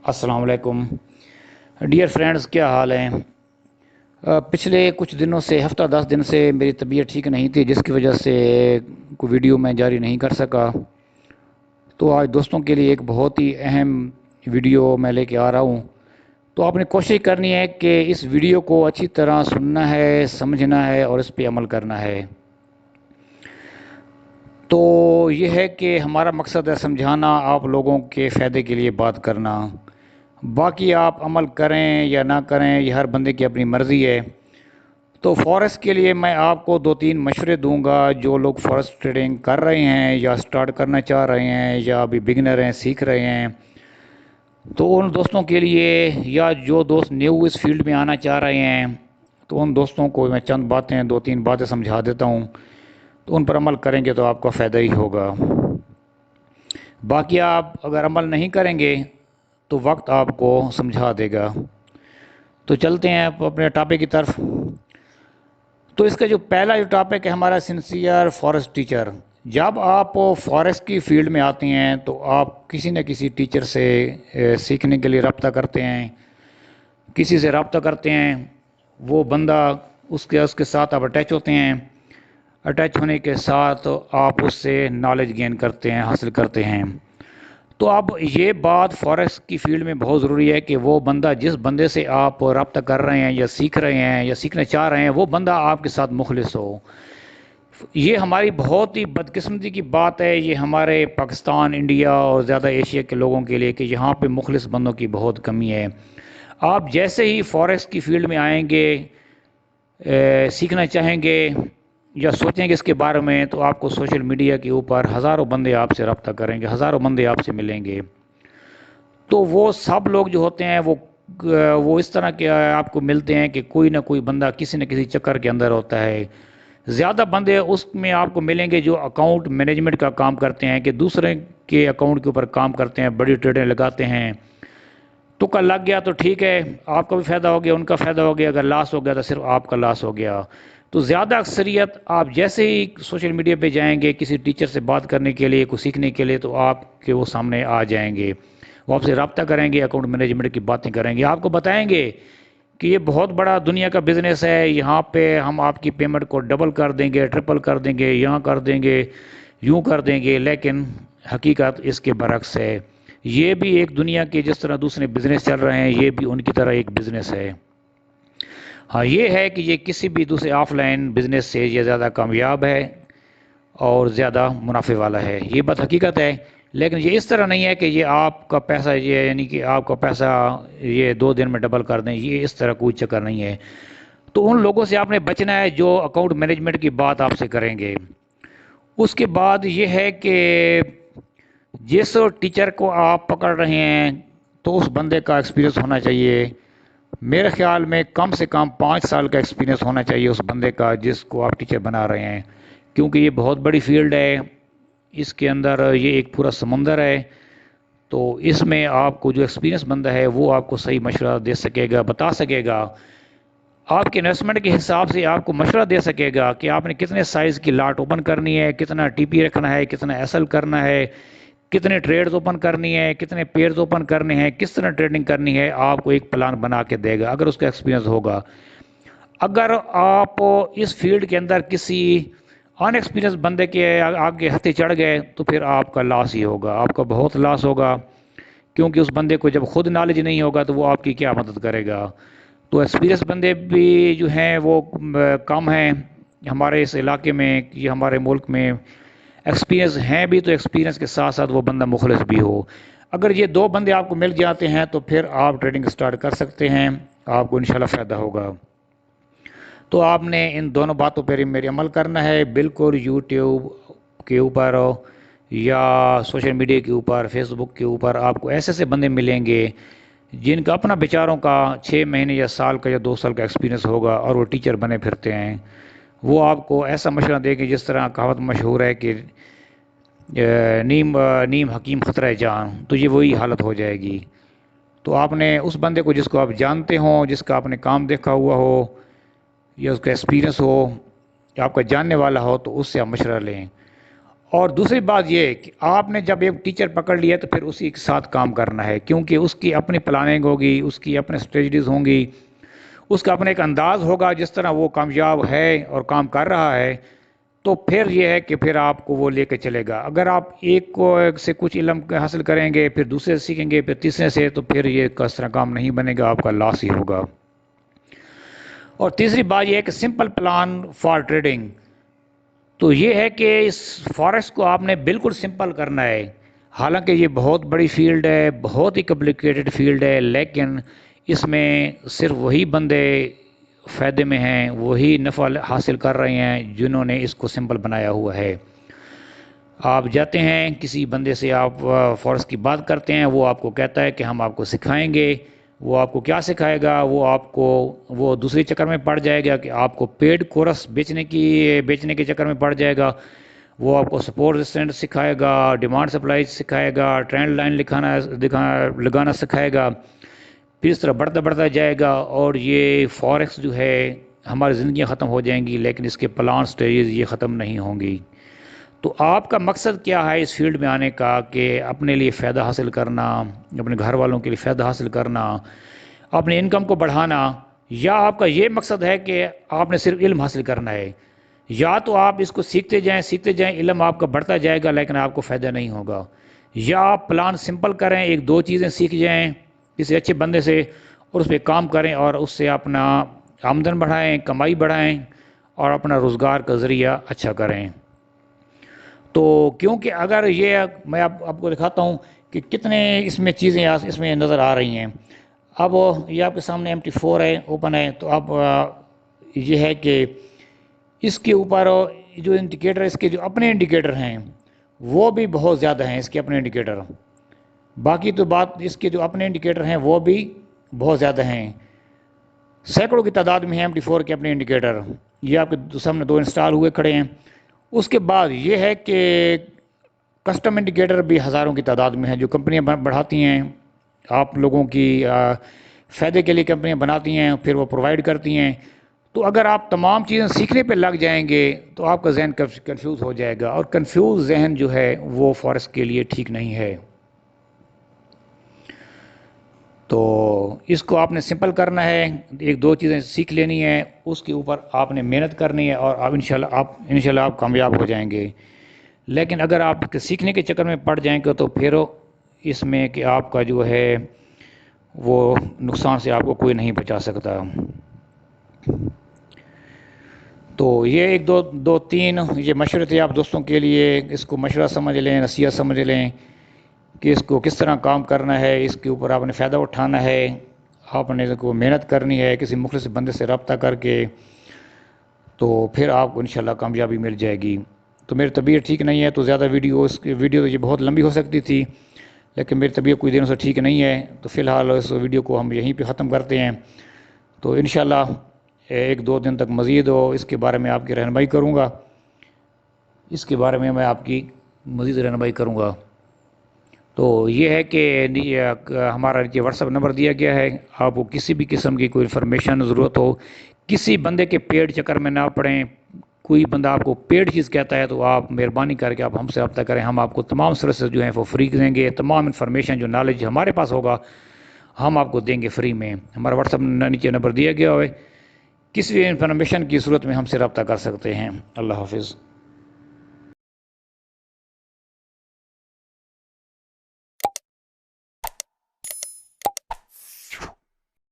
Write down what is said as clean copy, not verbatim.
السلام علیکم dear friends, کیا حال ہیں؟ پچھلے کچھ دنوں سے ہفتہ 10 دن سے میری طبیعت ٹھیک نہیں تھی، جس کی وجہ سے کوئی ویڈیو میں جاری نہیں کر سکا۔ تو آج دوستوں کے لیے ایک بہت ہی اہم ویڈیو میں لے کے آ رہا ہوں۔ تو آپ نے کوشش کرنی ہے کہ اس ویڈیو کو اچھی طرح سننا ہے، سمجھنا ہے اور اس پہ عمل کرنا ہے۔ تو یہ ہے کہ ہمارا مقصد ہے سمجھانا، آپ لوگوں کے فائدے کے لیے بات کرنا۔ باقی آپ عمل کریں یا نہ کریں، یہ ہر بندے کی اپنی مرضی ہے۔ تو فورسٹ کے لیے میں آپ کو 2-3 مشورے دوں گا۔ جو لوگ فورسٹ ٹریڈنگ کر رہے ہیں یا سٹارٹ کرنا چاہ رہے ہیں یا ابھی بگنر ہیں، سیکھ رہے ہیں، تو ان دوستوں کے لیے، یا جو دوست نیو اس فیلڈ میں آنا چاہ رہے ہیں، تو ان دوستوں کو میں چند باتیں 2-3 باتیں سمجھا دیتا ہوں۔ تو ان پر عمل کریں گے تو آپ کا فائدہ ہی ہوگا۔ باقی آپ اگر عمل نہیں کریں گے تو وقت آپ کو سمجھا دے گا۔ تو چلتے ہیں اپنے ٹاپک کی طرف۔ تو اس کا جو پہلا ٹاپک ہے ہمارا سنسیئر فارسٹ ٹیچر۔ جب آپ فارسٹ کی فیلڈ میں آتے ہیں تو آپ کسی نہ کسی ٹیچر سے سیکھنے کے لیے رابطہ کرتے ہیں، کسی سے رابطہ کرتے ہیں، وہ بندہ اس کے ساتھ آپ اٹیچ ہوتے ہیں۔ اٹیچ ہونے کے ساتھ آپ اس سے نالج گین کرتے ہیں، حاصل کرتے ہیں۔ تو اب یہ بات فارسٹ کی فیلڈ میں بہت ضروری ہے کہ وہ بندہ، جس بندے سے آپ رابطہ کر رہے ہیں یا سیکھ رہے ہیں یا سیکھنا چاہ رہے ہیں، وہ بندہ آپ کے ساتھ مخلص ہو۔ یہ ہماری بہت ہی بدقسمتی کی بات ہے، یہ ہمارے پاکستان، انڈیا اور زیادہ ایشیا کے لوگوں کے لیے، کہ یہاں پہ مخلص بندوں کی بہت کمی ہے۔ آپ جیسے ہی فارسٹ کی فیلڈ میں آئیں گے، سیکھنا چاہیں گے یا سوچیں گے اس کے بارے میں، تو آپ کو سوشل میڈیا کے اوپر ہزاروں بندے آپ سے رابطہ کریں گے، ہزاروں بندے آپ سے ملیں گے۔ تو وہ سب لوگ جو ہوتے ہیں وہ اس طرح کے آپ کو ملتے ہیں کہ کوئی نہ کوئی بندہ کسی نہ کسی چکر کے اندر ہوتا ہے۔ زیادہ بندے اس میں آپ کو ملیں گے جو اکاؤنٹ مینجمنٹ کا کام کرتے ہیں، کہ دوسرے کے اکاؤنٹ کے اوپر کام کرتے ہیں، بڑی ٹریڈیں لگاتے ہیں۔ تکا لگ گیا تو ٹھیک ہے، آپ کا بھی فائدہ ہو گیا، ان کا فائدہ ہو گیا۔ اگر لاس ہو گیا تو صرف آپ کا لاس ہو گیا۔ تو زیادہ اکثریت آپ جیسے ہی سوشل میڈیا پہ جائیں گے کسی ٹیچر سے بات کرنے کے لیے، کچھ سیکھنے کے لیے، تو آپ کے وہ سامنے آ جائیں گے، وہ آپ سے رابطہ کریں گے، اکاؤنٹ مینجمنٹ کی باتیں کریں گے، آپ کو بتائیں گے کہ یہ بہت بڑا دنیا کا بزنس ہے، یہاں پہ ہم آپ کی پیمنٹ کو ڈبل کر دیں گے، ٹرپل کر دیں گے، یہاں کر دیں گے، یوں کر دیں گے۔ لیکن حقیقت اس کے برعکس ہے۔ یہ بھی ایک دنیا کے جس طرح دوسرے بزنس چل رہے ہیں، یہ بھی ان کی طرح ایک بزنس ہے۔ ہاں، یہ ہے کہ یہ کسی بھی دوسرے آف لائن بزنس سے یہ زیادہ کامیاب ہے اور زیادہ منافع والا ہے، یہ بات حقیقت ہے۔ لیکن یہ اس طرح نہیں ہے کہ یہ آپ کا پیسہ، یہ یعنی کہ آپ کا پیسہ یہ 2 دن میں ڈبل کر دیں، یہ اس طرح کوئی چکر نہیں ہے۔ تو ان لوگوں سے آپ نے بچنا ہے جو اکاؤنٹ مینجمنٹ کی بات آپ سے کریں گے۔ اس کے بعد یہ ہے کہ جس ٹیچر کو آپ پکڑ رہے ہیں تو اس بندے کا ایکسپیرینس ہونا چاہیے۔ میرے خیال میں کم سے کم 5 سال کا ایکسپیرینس ہونا چاہیے اس بندے کا جس کو آپ ٹیچر بنا رہے ہیں، کیونکہ یہ بہت بڑی فیلڈ ہے، اس کے اندر یہ ایک پورا سمندر ہے۔ تو اس میں آپ کو جو ایکسپیرینس بندہ ہے وہ آپ کو صحیح مشورہ دے سکے گا، بتا سکے گا، آپ کے انویسٹمنٹ کے حساب سے آپ کو مشورہ دے سکے گا کہ آپ نے کتنے سائز کی لاٹ اوپن کرنی ہے، کتنا ٹی پی رکھنا ہے، کتنا ایس ایل کرنا ہے، کتنے ٹریڈز اوپن کرنی ہے، کتنے پیئرز اوپن کرنے ہیں، کس طرح ٹریڈنگ کرنی ہے، آپ کو ایک پلان بنا کے دے گا اگر اس کا ایکسپیرینس ہوگا۔ اگر آپ اس فیلڈ کے اندر کسی ان ایکسپیرینس بندے کے آگے ہتھے چڑھ گئے تو پھر آپ کا لاس ہی ہوگا، آپ کا بہت لاس ہوگا، کیونکہ اس بندے کو جب خود نالج نہیں ہوگا تو وہ آپ کی کیا مدد کرے گا۔ تو ایکسپیرینس بندے بھی جو ہیں وہ کم ہیں ہمارے اس علاقے میں، یہ ہمارے ملک میں ایکسپیرینس ہیں بھی، تو ایکسپیرینس کے ساتھ ساتھ وہ بندہ مخلص بھی ہو۔ اگر یہ 2 بندے آپ کو مل جاتے ہیں تو پھر آپ ٹریڈنگ سٹارٹ کر سکتے ہیں، آپ کو انشاءاللہ فائدہ ہوگا۔ تو آپ نے ان دونوں باتوں پر میری عمل کرنا ہے، بالکل یوٹیوب کے اوپر یا سوشل میڈیا کے اوپر، فیس بک کے اوپر آپ کو ایسے بندے ملیں گے جن کا اپنا بیچاروں کا 6 مہینے یا سال کا یا 2 سال کا ایکسپیرینس ہوگا اور وہ ٹیچر بنے پھرتے ہیں۔ وہ آپ کو ایسا مشورہ دے گے، جس طرح کہاوت مشہور ہے کہ نیم حکیم خطرہ جان، تو یہ وہی حالت ہو جائے گی۔ تو آپ نے اس بندے کو جس کو آپ جانتے ہوں، جس کا آپ نے کام دیکھا ہوا ہو یا اس کا ایکسپیرینس ہو یا آپ کا جاننے والا ہو، تو اس سے آپ مشورہ لیں۔ اور دوسری بات یہ کہ آپ نے جب ایک ٹیچر پکڑ لیا تو پھر اسی کے ساتھ کام کرنا ہے، کیونکہ اس کی اپنی پلاننگ ہوگی، اس کی اپنے اسٹریٹجیز ہوں گی، اس کا اپنا ایک انداز ہوگا جس طرح وہ کامیاب ہے اور کام کر رہا ہے. تو پھر یہ ہے کہ پھر آپ کو وہ لے کے چلے گا. اگر آپ ایک کو سے کچھ علم حاصل کریں گے، پھر دوسرے سے سیکھیں گے، پھر تیسرے سے، تو پھر یہ اس طرح کام نہیں بنے گا، آپ کا لاس ہی ہوگا. اور تیسری بات یہ ہے کہ سمپل پلان فار ٹریڈنگ. تو یہ ہے کہ اس فارسٹ کو آپ نے بالکل سمپل کرنا ہے. حالانکہ یہ بہت بڑی فیلڈ ہے، بہت ہی کمپلیکیٹڈ فیلڈ ہے، لیکن اس میں صرف وہی بندے فائدے میں ہیں، وہی نفع حاصل کر رہے ہیں جنہوں نے اس کو سمپل بنایا ہوا ہے. آپ جاتے ہیں کسی بندے سے، آپ فارسٹ کی بات کرتے ہیں، وہ آپ کو کہتا ہے کہ ہم آپ کو سکھائیں گے. وہ آپ کو کیا سکھائے گا؟ وہ دوسری چکر میں پڑ جائے گا کہ آپ کو پیڈ کورس بیچنے کے چکر میں پڑ جائے گا. وہ آپ کو سپورٹ اسسٹنٹ سکھائے گا، ڈیمانڈ سپلائی سکھائے گا، ٹرینڈ لائن لگانا سکھائے گا. پھر اس طرح بڑھتا بڑھتا جائے گا، اور یہ فارکس جو ہے ہماری زندگیاں ختم ہو جائیں گی، لیکن اس کے پلان سٹیجز یہ ختم نہیں ہوں گی. تو آپ کا مقصد کیا ہے اس فیلڈ میں آنے کا؟ کہ اپنے لیے فائدہ حاصل کرنا، اپنے گھر والوں کے لیے فائدہ حاصل کرنا، اپنی انکم کو بڑھانا، یا آپ کا یہ مقصد ہے کہ آپ نے صرف علم حاصل کرنا ہے؟ یا تو آپ اس کو سیکھتے جائیں، علم آپ کا بڑھتا جائے گا لیکن آپ کو فائدہ نہیں ہوگا. یا آپ پلان سمپل کریں، ایک دو چیزیں سیکھ جائیں کسی اچھے بندے سے، اور اس پہ کام کریں، اور اس سے اپنا آمدن بڑھائیں، کمائی بڑھائیں، اور اپنا روزگار کا ذریعہ اچھا کریں. تو کیونکہ اگر یہ میں آپ کو دکھاتا ہوں کہ کتنے اس میں چیزیں اس میں نظر آ رہی ہیں. اب یہ آپ کے سامنے MT4 ہے، اوپن ہے. تو اب یہ ہے کہ اس کے اوپر جو انڈیکیٹر، اس کے جو اپنے انڈیکیٹر ہیں وہ بھی بہت زیادہ ہیں. اس کے اپنے انڈیکیٹر، باقی تو بات اس کے جو اپنے انڈیکیٹر ہیں وہ بھی بہت زیادہ ہیں، سینکڑوں کی تعداد میں ہیں MT4 کے اپنے انڈیکیٹر. یہ آپ کے سامنے دو انسٹال ہوئے کھڑے ہیں. اس کے بعد یہ ہے کہ کسٹم انڈیکیٹر بھی ہزاروں کی تعداد میں ہیں جو کمپنیاں بڑھاتی ہیں، آپ لوگوں کی فائدے کے لیے کمپنیاں بناتی ہیں، پھر وہ پرووائڈ کرتی ہیں. تو اگر آپ تمام چیزیں سیکھنے پہ لگ جائیں گے تو آپ کا ذہن کنفیوز ہو جائے گا، اور کنفیوز ذہن جو ہے وہ فارسٹ کے لیے ٹھیک نہیں ہے. تو اس کو آپ نے سمپل کرنا ہے، ایک دو چیزیں سیکھ لینی ہے، اس کے اوپر آپ نے محنت کرنی ہے، اور آپ انشاءاللہ آپ کامیاب ہو جائیں گے. لیکن اگر آپ سیکھنے کے چکر میں پڑ جائیں گے تو پھر اس میں کہ آپ کا جو ہے وہ نقصان سے آپ کو کوئی نہیں بچا سکتا. تو یہ ایک دو تین یہ مشورے تھے آپ دوستوں کے لیے. اس کو مشورہ سمجھ لیں، نصیحت سمجھ لیں کہ اس کو کس طرح کام کرنا ہے، اس کے اوپر آپ نے فائدہ اٹھانا ہے، آپ نے اس کو محنت کرنی ہے کسی مخلص بندے سے رابطہ کر کے، تو پھر آپ کو انشاءاللہ کامیابی مل جائے گی. تو میری طبیعت ٹھیک نہیں ہے، تو زیادہ ویڈیو تو یہ بہت لمبی ہو سکتی تھی، لیکن میری طبیعت کچھ دنوں سے ٹھیک نہیں ہے. تو فی الحال اس ویڈیو کو ہم یہیں پہ ختم کرتے ہیں. تو انشاءاللہ ایک دو دن تک مزید اس کے بارے میں آپ کی رہنمائی کروں گا، اس کے بارے میں آپ کی مزید رہنمائی کروں گا. تو یہ ہے کہ ہمارا یہ WhatsApp نمبر دیا گیا ہے. آپ کو کسی بھی قسم کی کوئی انفارمیشن ضرورت ہو، کسی بندے کے پیڈ چکر میں نہ پڑیں. کوئی بندہ آپ کو پیڈ چیز کہتا ہے تو آپ مہربانی کر کے آپ ہم سے رابطہ کریں. ہم آپ کو تمام سروسز جو ہیں وہ فری دیں گے. تمام انفارمیشن جو نالج ہمارے پاس ہوگا ہم آپ کو دیں گے فری میں. ہمارا WhatsApp نیچے نمبر دیا گیا ہے، کسی بھی انفارمیشن کی صورت میں ہم سے رابطہ کر سکتے ہیں. اللہ حافظ.